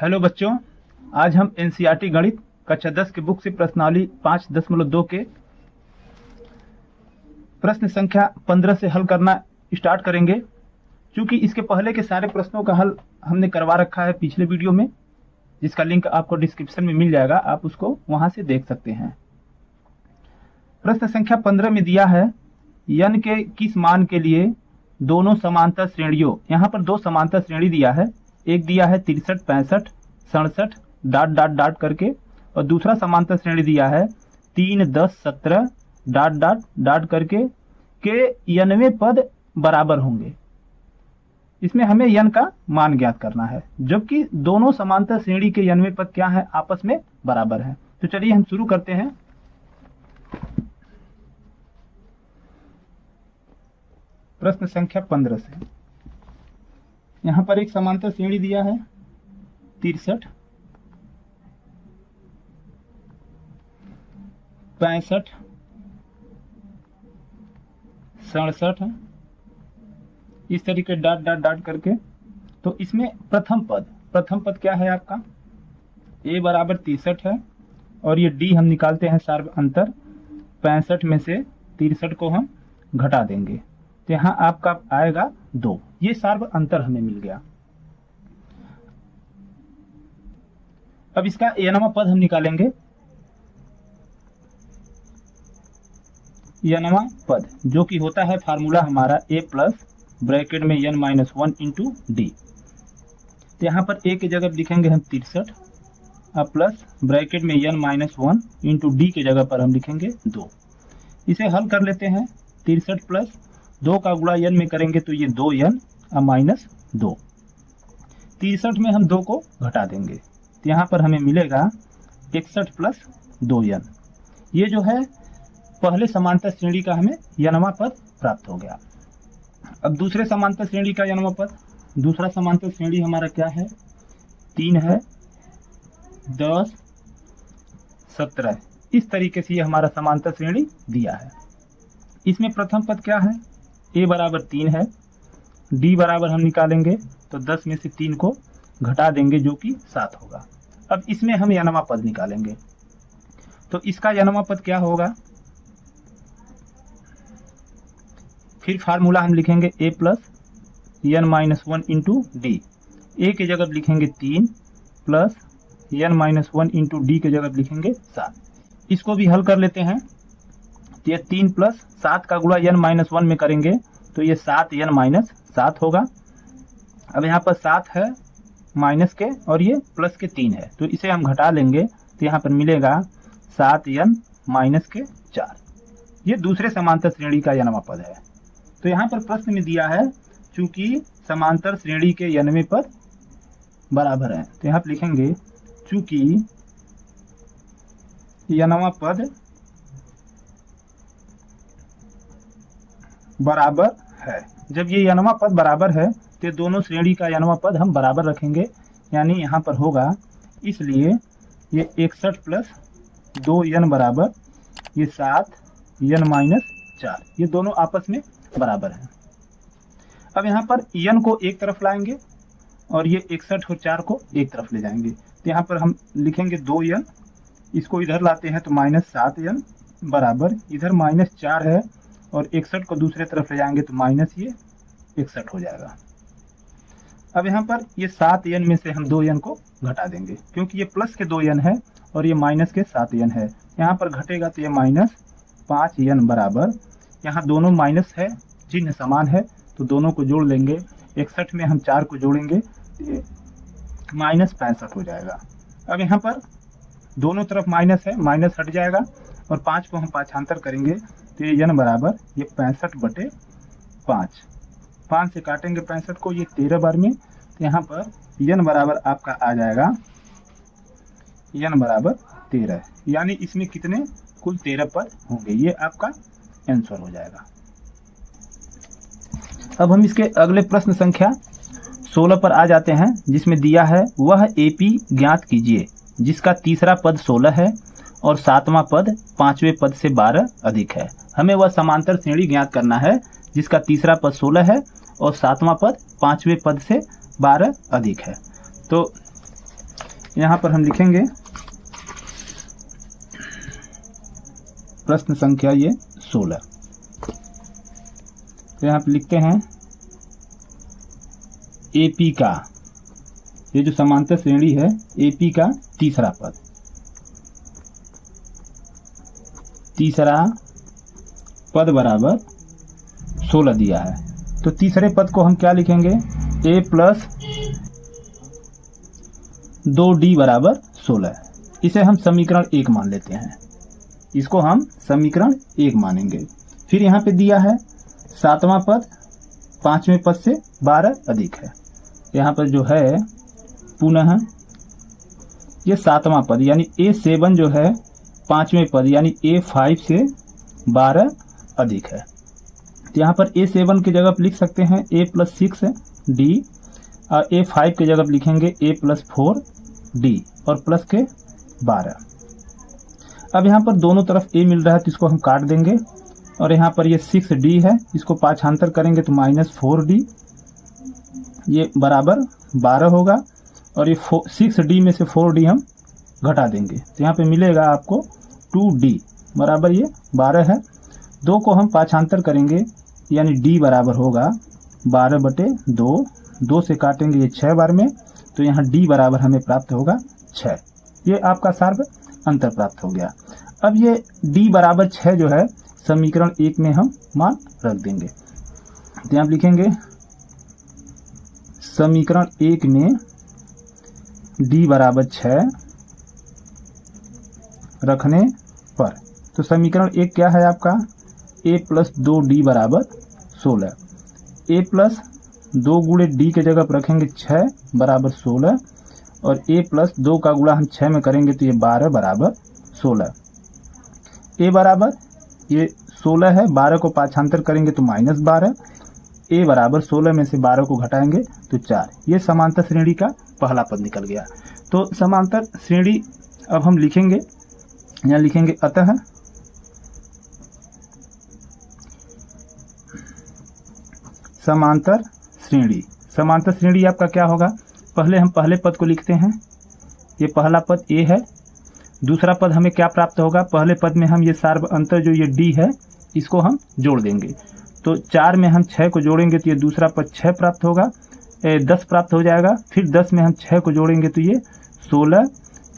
Hello बच्चों, आज हम एनसीईआरटी गणित कक्षा 10 के बुक से प्रश्नावली 5.2 के प्रश्न संख्या 15 से हल करना स्टार्ट करेंगे। क्योंकि इसके पहले के सारे प्रश्नों का हल हमने करवा रखा है पिछले वीडियो में, जिसका लिंक आपको डिस्क्रिप्शन में मिल जाएगा, आप उसको वहां से देख सकते हैं। प्रश्न संख्या 15 में दिया है n के किस मान के लिए दोनों समांतर श्रेणियों, यहाँ पर दो समांतर श्रेणी दिया है, एक दिया है 63, 65, 67 डॉट डॉट डॉट करके, और दूसरा समांतर श्रेणी दिया है 3, 10, 17 डॉट डॉट डॉट करके के nवें पद बराबर होंगे। इसमें हमें n का मान ज्ञात करना है, जबकि दोनों समांतर श्रेणी के nवें पद क्या है, आपस में बराबर है। तो चलिए हम शुरू करते हैं। प्रश्न संख्या 15 से यहाँ पर एक समांतर श्रेणी दिया है 63, 65, 67 इस तरीके डॉट डॉट डॉट करके। तो इसमें प्रथम पद क्या है आपका, a बराबर 63 है, और ये d हम निकालते हैं सार्व अंतर, 65 में से 63 को हम घटा देंगे तो यहाँ आपका आएगा 2। ये सार्व अंतर हमें मिल गया। अब इसका nवां पद हम निकालेंगे। nवां पद जो कि होता है फार्मूला हमारा a प्लस ब्रैकेट में n माइनस 1 इंटू डी। तो यहाँ पर a की जगह लिखेंगे हम 63 और प्लस ब्रैकेट में n माइनस 1 इंटू डी की जगह पर हम लिखेंगे 2। इसे हल कर लेते हैं। 63 प्लस 2 का गुणा n में करेंगे तो ये 2n और माइनस 2। 63 में हम 2 को घटा देंगे तो यहाँ पर हमें मिलेगा 61 प्लस 2n। ये जो है पहले समांतर श्रेणी का हमें nवां पद प्राप्त हो गया। अब दूसरे समांतर श्रेणी का nवां पद, दूसरा समांतर श्रेणी हमारा क्या है, 3 है, 10, 17 इस तरीके से ये हमारा समांतर श्रेणी दिया है। इसमें प्रथम पद क्या है, a बराबर 3 है, d बराबर हम निकालेंगे तो 10 में से 3 को घटा देंगे जो कि 7 होगा। अब इसमें हम nवां पद निकालेंगे तो इसका nवां पद क्या होगा, फिर फार्मूला हम लिखेंगे a plus n minus 1 into d. A की जगह लिखेंगे 3 plus n minus 1 into d की जगह लिखेंगे 7। इसको भी हल कर लेते हैं। तो ये 3 प्लस 7 का गुणा n माइनस 1 में करेंगे तो ये 7n माइनस 7 होगा। अब यहाँ पर 7 है माइनस के और ये प्लस के 3 है, तो इसे हम घटा लेंगे तो यहाँ पर मिलेगा 7n माइनस के 4। ये दूसरे समांतर श्रेणी का nवां पद है। तो यहाँ पर प्रश्न में दिया है चूंकि समांतर श्रेणी के nवें पद बराबर है, तो यहाँ पर लिखेंगे चूंकि nवां पद बराबर है। जब ये nवां पद बराबर है तो दोनों श्रेणी का nवां पद हम बराबर रखेंगे, यानी यहाँ पर होगा, इसलिए ये 61 प्लस 2n बराबर ये 7n माइनस 4, ये दोनों आपस में बराबर है। अब यहाँ पर n को एक तरफ लाएंगे और ये 61 और 4 को एक तरफ ले जाएंगे तो यहाँ पर हम लिखेंगे 2n, इसको इधर लाते हैं तो माइनस 7n बराबर इधर माइनस 4 है और 61 को दूसरे तरफ ले जाएंगे तो माइनस ये 61 हो जाएगा। अब यहाँ पर ये 7n में से हम 2n को घटा देंगे क्योंकि ये प्लस के 2n है और ये माइनस के 7n है। यहाँ पर घटेगा तो ये माइनस 5n बराबर, यहाँ दोनों माइनस है, चिन्ह समान है तो दोनों को जोड़ लेंगे। 61 में हम 4 को जोड़ेंगे तो माइनस 65 हो जाएगा। अब यहाँ पर दोनों तरफ माइनस है, माइनस हट जाएगा और 5 को हम पाछांतर करेंगे तो ये n बराबर ये 65/5। 5 से काटेंगे 65 को, ये 13 बार में, तो यहाँ पर n बराबर आपका आ जाएगा n बराबर 13, यानी इसमें कितने कुल 13 पद होंगे, ये आपका आंसर हो जाएगा। अब हम इसके अगले प्रश्न संख्या 16 पर आ जाते हैं, जिसमें दिया है वह AP ज्ञात कीजिए जिसका तीसरा पद 16 है और 7वां पद 5वें पद से 12 अधिक है। हमें वह समांतर श्रेणी ज्ञात करना है जिसका तीसरा पद 16 है और 7वां पद 5वें पद से 12 अधिक है। तो यहाँ पर हम लिखेंगे प्रश्न संख्या ये 16। तो यहाँ पर लिखते हैं एपी का, ये जो समांतर श्रेणी है एपी का तीसरा पद बराबर 16 दिया है। तो तीसरे पद को हम क्या लिखेंगे, a प्लस 2d बराबर 16। इसे हम समीकरण 1 मान लेते हैं, इसको हम समीकरण 1 मानेंगे। फिर यहाँ पे दिया है 7वां पद 5वें पद से 12 अधिक है। यहाँ पर जो है पुनः ये 7वां पद यानी A7 जो है 5वें पद यानी A5 से 12 अधिक है। तो यहाँ पर A7 की जगह पर लिख सकते हैं a प्लस 6d और A5 की जगह पर लिखेंगे a प्लस 4d और प्लस के 12। अब यहाँ पर दोनों तरफ a मिल रहा है तो इसको हम काट देंगे और यहाँ पर ये 6d है, इसको पाँचांतर करेंगे तो माइनस 4d, ये बराबर 12 होगा और ये 6d में से 4d हम घटा देंगे तो यहाँ पे मिलेगा आपको 2d बराबर ये 12 है। 2 को हम पाँचांतर करेंगे यानी d बराबर होगा 12/2, 2 से काटेंगे ये 6 बार में तो यहाँ d बराबर हमें प्राप्त होगा 6। ये आपका सार्व अंतर प्राप्त हो गया। अब ये d बराबर 6 जो है समीकरण 1 में हम मान रख देंगे। तो यहाँ लिखेंगे समीकरण 1 में d बराबर 6 रखने पर, तो समीकरण 1 क्या है आपका, a प्लस 2d बराबर 16। a प्लस 2 गुणे d के जगह पर रखेंगे 6 बराबर 16 और a प्लस 2 का गुणा हम 6 में करेंगे तो ये 12 बराबर 16। a बराबर ये 16 है, 12 को पाँचांतर करेंगे तो माइनस 12, a बराबर 16 में से 12 को घटाएंगे तो 4। ये समांतर श्रेणी का पहला पद निकल गया। तो समांतर श्रेणी अब हम लिखेंगे, यहाँ लिखेंगे अतः समांतर श्रेणी। समांतर श्रेणी आपका क्या होगा, पहले हम पहले पद को लिखते हैं, ये पहला पद a है। दूसरा पद हमें क्या प्राप्त होगा, पहले पद में हम ये सार्व अंतर जो ये d है इसको हम जोड़ देंगे तो 4 में हम 6 को जोड़ेंगे तो ये दूसरा पद 6 प्राप्त होगा, 10 प्राप्त हो जाएगा। फिर 10 में हम 6 को जोड़ेंगे तो ये 16,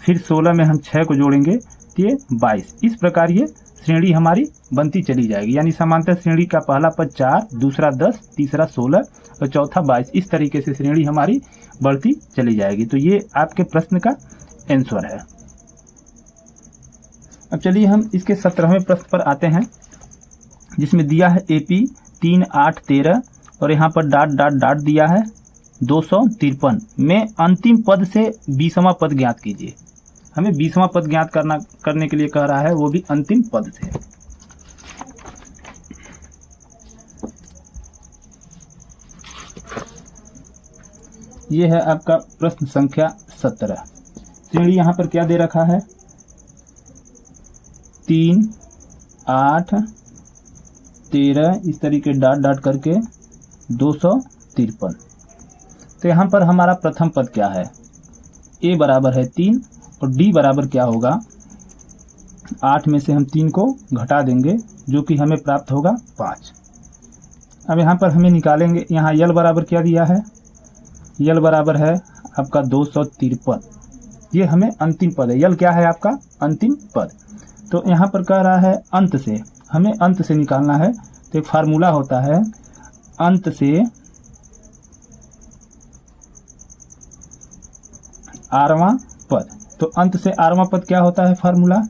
फिर 16 में हम 6 को जोड़ेंगे तो ये 22। इस प्रकार ये श्रेणी हमारी बनती चली जाएगी, यानी समांतर श्रेणी का पहला पद 4, दूसरा 10, तीसरा 16 और चौथा 22। इस तरीके से श्रेणी हमारी बढ़ती चली जाएगी। तो ये आपके प्रश्न का आंसर है। अब चलिए हम इसके 17वें प्रश्न पर आते हैं, जिसमें दिया है AP 3, 8, 13 और यहाँ पर डाट डाट डाट दिया है 253 में अंतिम पद से 20वां पद ज्ञात कीजिए। हमें 20वां पद ज्ञात करने के लिए कह रहा है, वो भी अंतिम पद से। ये है आपका प्रश्न संख्या 17। श्रेणी यहाँ पर क्या दे रखा है, 3, 8, 13 इस तरीके डाट डाट करके 253। तो यहाँ पर हमारा प्रथम पद क्या है, a बराबर है 3 और d बराबर क्या होगा, 8 में से हम 3 को घटा देंगे जो कि हमें प्राप्त होगा 5। अब यहाँ पर हमें निकालेंगे, यहाँ यल बराबर क्या दिया है, यल बराबर है आपका 253। ये हमें अंतिम पद है, यल क्या है आपका अंतिम पद। तो यहाँ पर कह रहा है अंत से, हमें अंत से निकालना है। तो एक फार्मूला होता है अंत से आरवां पद। तो अंत से आरवां पद क्या होता है फार्मूला,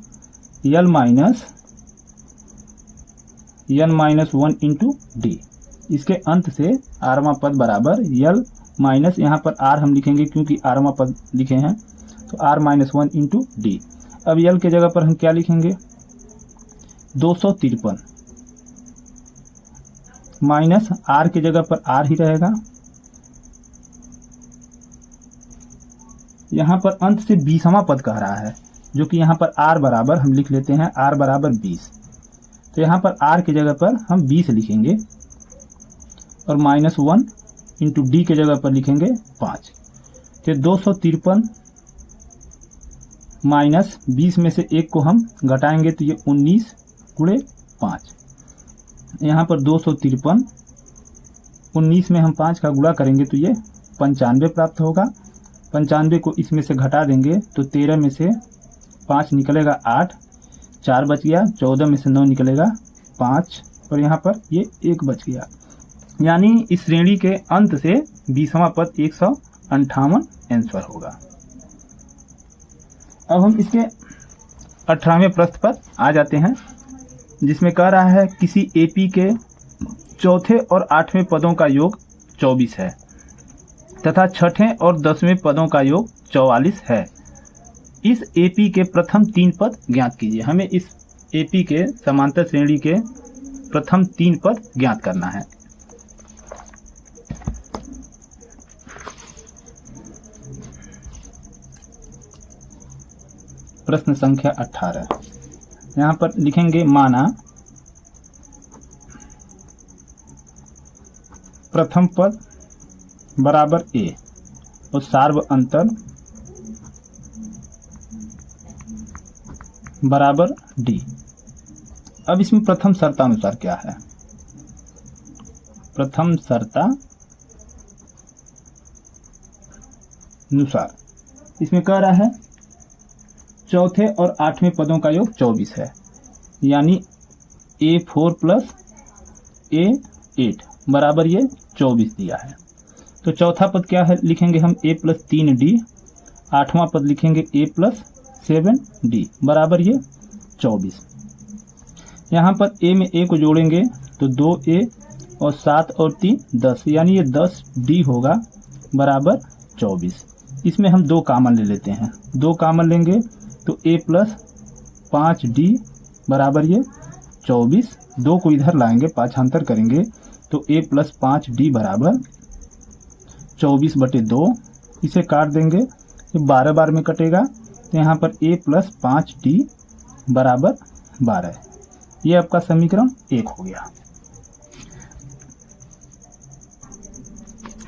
यल माइनस 1 इंटू डी। इसके अंत से आरवां पद बराबर यल माइनस, यहाँ पर आर हम लिखेंगे क्योंकि आरवां पद लिखे हैं, तो आर माइनस 1 इंटू डी। अब यल के जगह पर हम क्या लिखेंगे, 253 माइनस आर के जगह पर आर ही रहेगा। यहाँ पर अंत से 20वां पद कह रहा है, जो कि यहाँ पर आर बराबर हम लिख लेते हैं, आर बराबर 20। तो यहाँ पर आर की जगह पर हम 20 लिखेंगे और माइनस 1 इंटू डी के जगह पर लिखेंगे 5। तो 253 माइनस 20 में से 1 को हम घटाएंगे तो ये 19 गुणे 5, यहाँ पर 253, 19 में हम 5 का गुणा करेंगे तो ये 95 प्राप्त होगा। 95 को इसमें से घटा देंगे तो 13 में से 5 निकलेगा 8, 4 बच गया, 14 में से 9 निकलेगा 5 और यहाँ पर ये 1 बच गया। यानी इस श्रेणी के अंत से 20वां पद 158 आंसर होगा। अब हम इसके 18वें प्रश्न पर आ जाते हैं, जिसमें कह रहा है किसी एपी के चौथे और 8वें पदों का योग 24 है तथा छठें और 10वें पदों का योग 44 है। इस एपी के प्रथम 3 पद ज्ञात कीजिए। हमें इस एपी के समांतर श्रेणी के प्रथम 3 पद ज्ञात करना है। प्रश्न संख्या 18, यहाँ पर लिखेंगे माना प्रथम पद बराबर ए और सार्व अंतर बराबर डी। अब इसमें प्रथम शर्तानुसार क्या है? प्रथम शर्तानुसार इसमें कह रहा है चौथे और 8वें पदों का योग 24 है, यानी A4 प्लस A8 बराबर ये 24 दिया है। तो चौथा पद क्या है लिखेंगे हम A प्लस 3D, 8वां पद लिखेंगे A प्लस 7D बराबर ये 24। यहाँ पर A में A को जोड़ेंगे तो 2A और 7 और 3 10, यानी ये 10D होगा बराबर 24। इसमें हम 2 कॉमन ले लेते हैं, 2 कॉमन लेंगे तो A प्लस 5D बराबर ये 24। 2 को इधर लाएंगे, पाछांतर करेंगे तो A प्लस 5D बराबर 24/2। इसे काट देंगे, ये 12 बार में कटेगा तो यहाँ पर A प्लस 5D बराबर 12। ये आपका समीकरण 1 हो गया।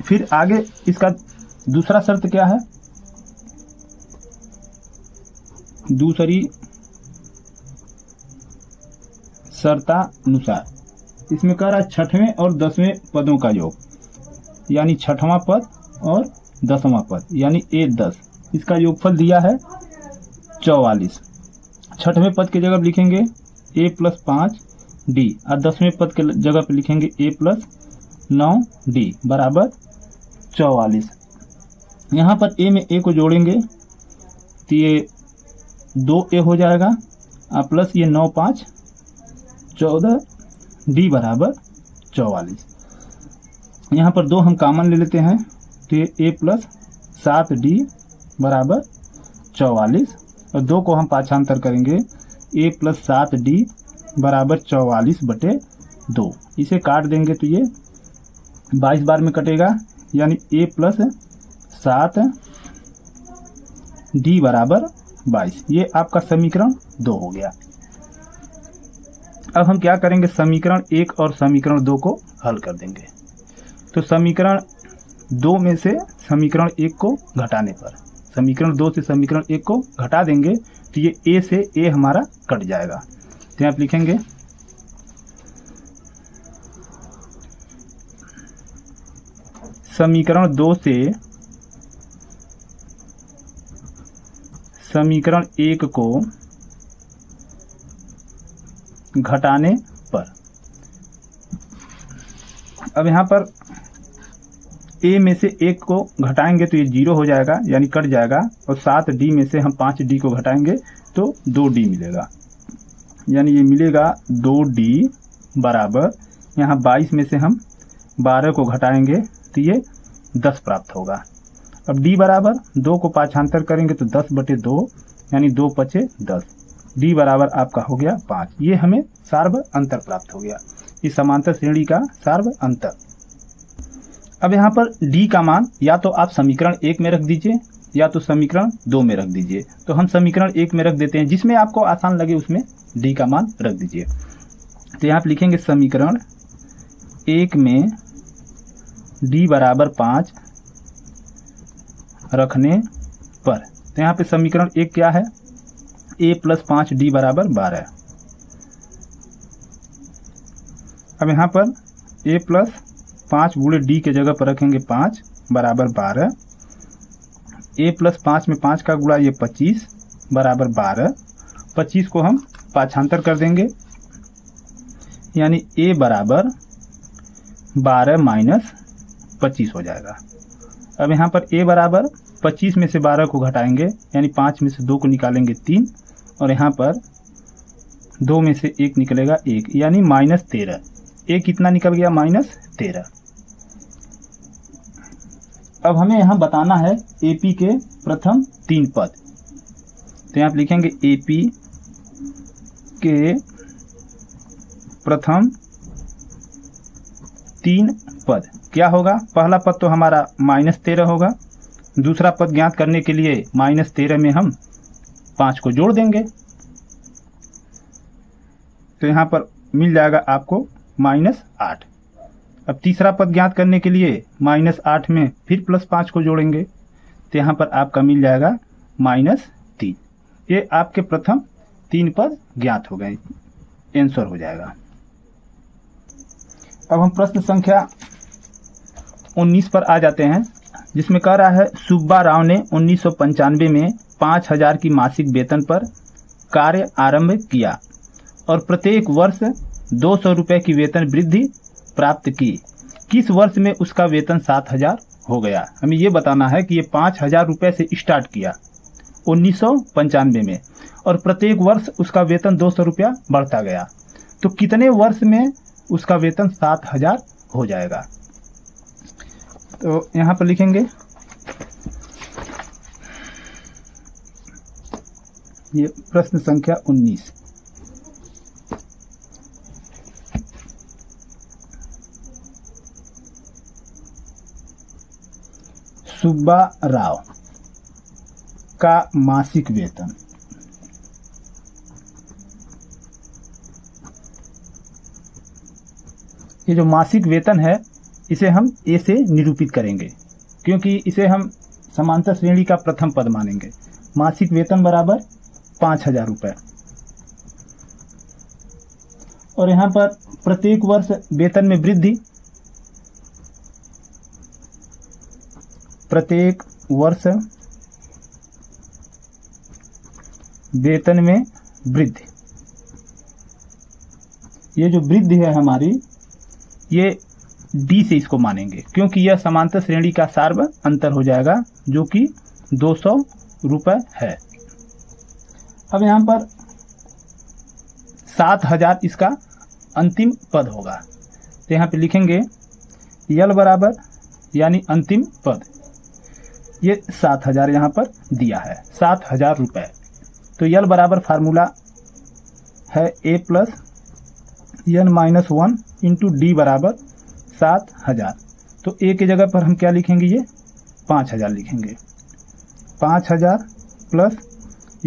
फिर आगे इसका दूसरा शर्त क्या है? दूसरी शर्तानुसार इसमें कह रहा है छठवें और 10वें पदों का योग, यानी छठवां पद और 10वां पद, यानी A10, इसका योगफल दिया है 44। छठवें पद के जगह लिखेंगे A प्लस 5D और 10वें पद के जगह पे लिखेंगे A प्लस 9D बराबर 44। यहाँ पर A में A को जोड़ेंगे तो ये 2A हो जाएगा और प्लस ये 9 5 14D बराबर 44। यहाँ पर 2 हम कॉमन ले लेते हैं तो ये A प्लस 7D बराबर 44 और 2 को हम पाछांतर करेंगे A प्लस 7D बराबर 44/2। इसे काट देंगे तो ये 22 बार में कटेगा, यानी A प्लस 7D बराबर 22। ये आपका समीकरण 2 हो गया। अब हम क्या करेंगे, समीकरण 1 और समीकरण 2 को हल कर देंगे। तो समीकरण 2 में से समीकरण 1 को घटाने पर, समीकरण 2 से समीकरण 1 को घटा देंगे तो ये A से A हमारा कट जाएगा। तो यहाँ आप लिखेंगे समीकरण 2 से समीकरण 1 को घटाने पर। अब यहाँ पर A में से 1 को घटाएंगे तो ये 0 हो जाएगा, यानी कट जाएगा, और 7D में से हम 5D को घटाएंगे तो 2D मिलेगा, यानी ये मिलेगा 2D बराबर, यहाँ 22 में से हम 12 को घटाएंगे तो ये 10 प्राप्त होगा। अब D बराबर 2 को पाछांतर करेंगे तो 10/2, यानी 2 5 10। D बराबर आपका हो गया 5। ये हमें सार्व अंतर प्राप्त हो गया, इस समांतर श्रेणी का सार्व अंतर। अब यहाँ पर D का मान या तो आप समीकरण 1 में रख दीजिए या तो समीकरण 2 में रख दीजिए। तो हम समीकरण 1 में रख देते हैं, जिसमें आपको आसान लगे उसमें D का मान रख दीजिए। तो यहाँ आप लिखेंगे समीकरण 1 में D बराबर 5 रखने पर। तो यहाँ पे समीकरण 1 क्या है, a प्लस 5d बराबर 12। अब यहाँ पर a प्लस 5 गुणे d के जगह पर रखेंगे 5 बराबर 12। a प्लस 5 में 5 का गुणा ये 25 बराबर 12। 25 को हम पाछांतर कर देंगे, यानी a बराबर 12 माइनस 25 हो जाएगा। अब यहाँ पर a बराबर 25 में से 12 को घटाएंगे, यानी 5 में से 2 को निकालेंगे 3, और यहाँ पर 2 में से 1 निकलेगा 1, यानी -13। a कितना निकल गया? -13। अब हमें यहाँ बताना है AP के प्रथम 3 पद। तो यहाँ पर लिखेंगे AP के प्रथम 3 पद क्या होगा? पहला पद तो हमारा -13 होगा। दूसरा पद ज्ञात करने के लिए -13 में हम 5 को जोड़ देंगे, तो यहाँ पर मिल जाएगा आपको -8। अब तीसरा पद ज्ञात करने के लिए -8 में फिर +5 को जोड़ेंगे, तो यहाँ पर आपका मिल जाएगा -3। ये आपके प्रथम 3 पद ज्ञात हो गए, आंसर हो जाएगा। अब हम प्रश्न संख्या 19 पर आ जाते हैं, जिसमें कह रहा है सुब्बा राव ने 1995 में 5000 की मासिक वेतन पर कार्य आरंभ किया और प्रत्येक वर्ष 200 रुपये की वेतन वृद्धि प्राप्त की। किस वर्ष में उसका वेतन 7000 हो गया? हमें ये बताना है कि ये 5000 रुपये से स्टार्ट किया 1995 में, और प्रत्येक वर्ष उसका वेतन 200 रुपया बढ़ता गया, तो कितने वर्ष में उसका वेतन 7000 हो जाएगा? तो यहाँ पर लिखेंगे ये प्रश्न संख्या 19। सुब्बा राव का मासिक वेतन। ये जो मासिक वेतन है इसे हम ए से निरूपित करेंगे, क्योंकि इसे हम समांतर श्रेणी का प्रथम पद मानेंगे। मासिक वेतन बराबर 5000 रुपये, और यहाँ पर प्रत्येक वर्ष वेतन में वृद्धि, प्रत्येक वर्ष वेतन में वृद्धि। ये जो वृद्धि है हमारी, ये डी से इसको मानेंगे, क्योंकि यह समांतर श्रेणी का सार्व अंतर हो जाएगा, जो कि 200 रुपये है। अब यहाँ पर 7000 इसका अंतिम पद होगा, तो यहाँ पे लिखेंगे यल बराबर, यानी अंतिम पद, ये 7000 यहाँ पर दिया है, 7000 रुपये। तो यल बराबर फार्मूला है a plus n-1 into D बराबर 7000। तो a की जगह पर हम क्या लिखेंगे? ये 5000 लिखेंगे। 5000 प्लस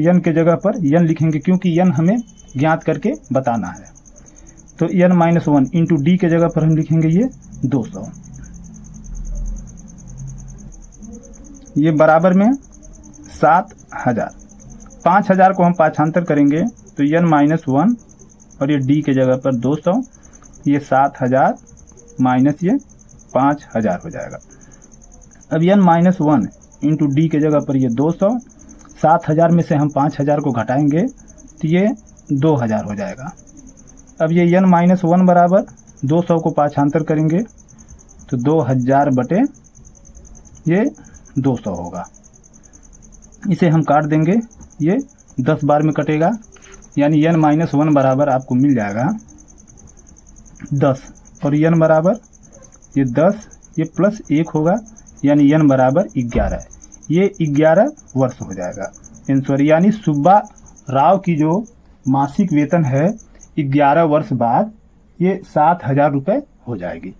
n के जगह पर n लिखेंगे, क्योंकि n हमें ज्ञात करके बताना है। तो n-1 इंटू डी के जगह पर हम लिखेंगे ये 200। ये बराबर में 7000। 5000 को हम पाछांतर करेंगे तो n-1 और ये d के जगह पर 200, ये 7000 माइनस ये 5000 हो जाएगा। अब n-1 इंटू डी के जगह पर ये 200, 7000 में से हम 5000 को घटाएंगे तो ये 2000 हो जाएगा। अब ये n-1 बराबर 200 को पाछांतर करेंगे तो 2000 बटे ये 200 होगा। इसे हम काट देंगे, ये 10 बार में कटेगा, यानी n-1 बराबर आपको मिल जाएगा 10, और n बराबर ये 10, ये प्लस 1 होगा, यानी n बराबर 11। ये 11 वर्ष हो जाएगा आंसर। यानी सुब्बा राव की जो मासिक वेतन है 11 वर्ष बाद ये 7000 रुपये हो जाएगी।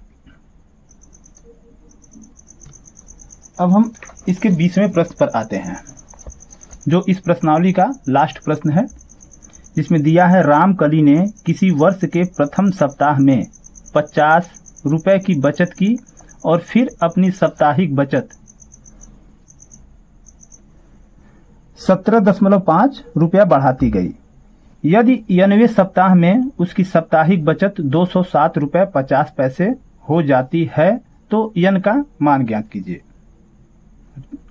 अब हम इसके 20वें प्रश्न पर आते हैं, जो इस प्रश्नावली का लास्ट प्रश्न है, जिसमें दिया है रामकली ने किसी वर्ष के प्रथम सप्ताह में 50 रुपये की बचत की और फिर अपनी साप्ताहिक बचत 17.5 रुपया बढ़ाती गई। यदि 90वें सप्ताह में उसकी साप्ताहिक बचत 207 रुपये 50 पैसे हो जाती है तो यन का मान ज्ञात कीजिए।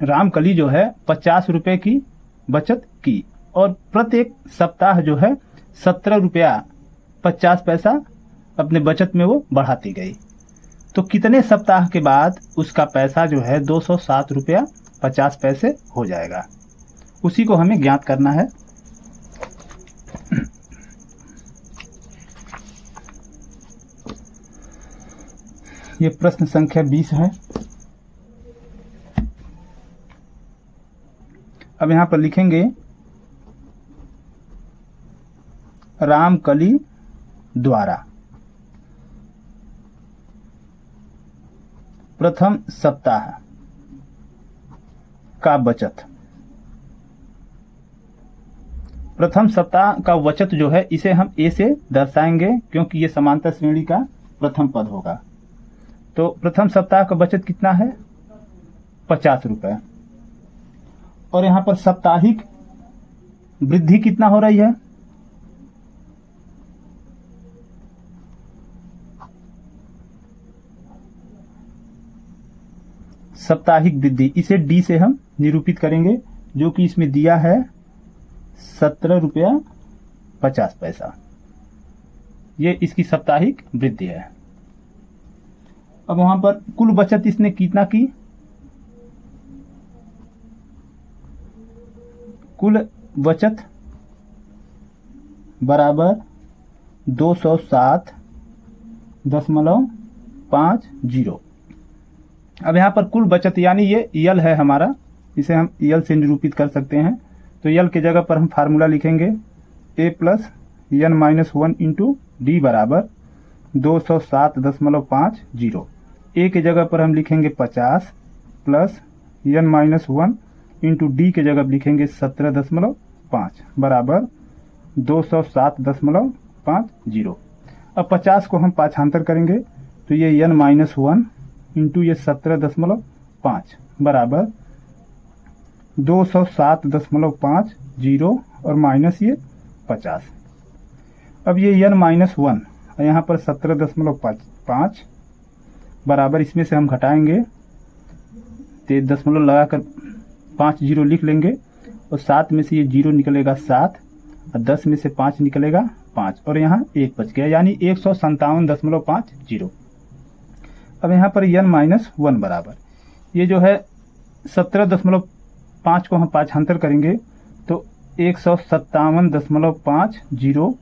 रामकली जो है 50 रुपये की बचत की और प्रत्येक सप्ताह जो है 17 रुपया 50 पैसा अपने बचत में वो बढ़ाती गई, तो कितने सप्ताह के बाद उसका पैसा जो है 207 रुपया 50 पैसे हो जाएगा, उसी को हमें ज्ञात करना है। ये प्रश्न संख्या 20 है। अब यहां पर लिखेंगे रामकली द्वारा प्रथम सप्ताह का बचत। प्रथम सप्ताह का बचत जो है इसे हम ए से दर्शाएंगे क्योंकि ये समांतर श्रेणी का प्रथम पद होगा। तो प्रथम सप्ताह का बचत कितना है 50 रुपए और यहां पर साप्ताहिक वृद्धि कितना हो रही है साप्ताहिक वृद्धि, इसे डी से हम निरूपित करेंगे जो कि इसमें दिया है 17 रुपया 50 पैसा। ये इसकी साप्ताहिक वृद्धि है। अब वहां पर कुल बचत इसने कितना की, कुल बचत बराबर 207.50। अब यहाँ पर कुल बचत यानी ये यल है हमारा, इसे हम यल से निरूपित कर सकते हैं। तो यल के जगह पर हम फार्मूला लिखेंगे a plus n minus 1 into D बराबर 207.50। ए के जगह पर हम लिखेंगे 50 plus n minus 1 into D के जगह लिखेंगे 17.5 बराबर 207.50। अब 50 को हम पाँचांतर करेंगे तो ये n माइनस 1 इंटू ये 17.5 बराबर 207.50 और माइनस ये 50। अब ये n माइनस 1 और यहाँ पर 17.5 बराबर, इसमें से हम घटाएंगे तो दशमलव लगाकर 5 जीरो लिख लेंगे और 7 में से ये जीरो निकलेगा 7 और 10 में से 5 निकलेगा 5 और यहाँ 1 बच गया यानी 157.50। अब यहाँ पर n माइनस 1 बराबर ये जो है 17.5 को हम पाँचांतर करेंगे तो 157.50।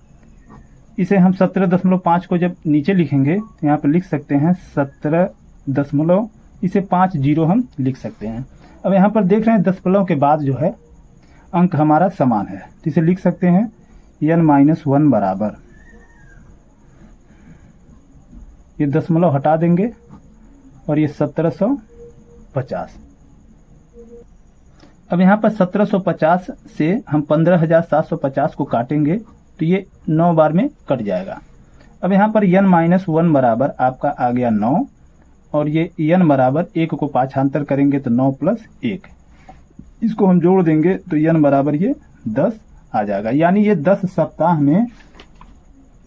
इसे हम 17.5 को जब नीचे लिखेंगे तो यहाँ पर लिख सकते हैं 17 इसे 5 जीरो हम लिख सकते हैं। अब यहाँ पर देख रहे हैं दशमलव के बाद जो है अंक हमारा समान है तो इसे लिख सकते हैं n माइनस 1 बराबर, ये दशमलव हटा देंगे और ये 1750। अब यहाँ पर 1750 से हम 15,750 को काटेंगे तो ये 9 बार में कट जाएगा। अब यहाँ पर n माइनस 1 बराबर आपका आ गया 9 और ये n बराबर 1 को पाँचांतर करेंगे तो 9 प्लस 1, इसको हम जोड़ देंगे तो n बराबर ये 10 आ जाएगा। यानी ये 10 सप्ताह में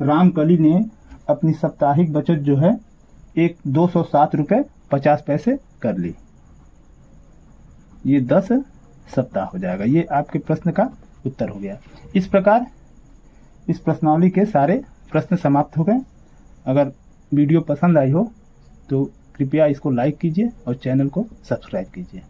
रामकली ने अपनी साप्ताहिक बचत जो है 207 रुपये 50 पैसे कर ली। ये 10 सप्ताह हो जाएगा। ये आपके प्रश्न का उत्तर हो गया। इस प्रकार इस प्रश्नावली के सारे प्रश्न समाप्त हो गए। अगर वीडियो पसंद आई हो तो कृपया इसको लाइक कीजिए और चैनल को सब्सक्राइब कीजिए।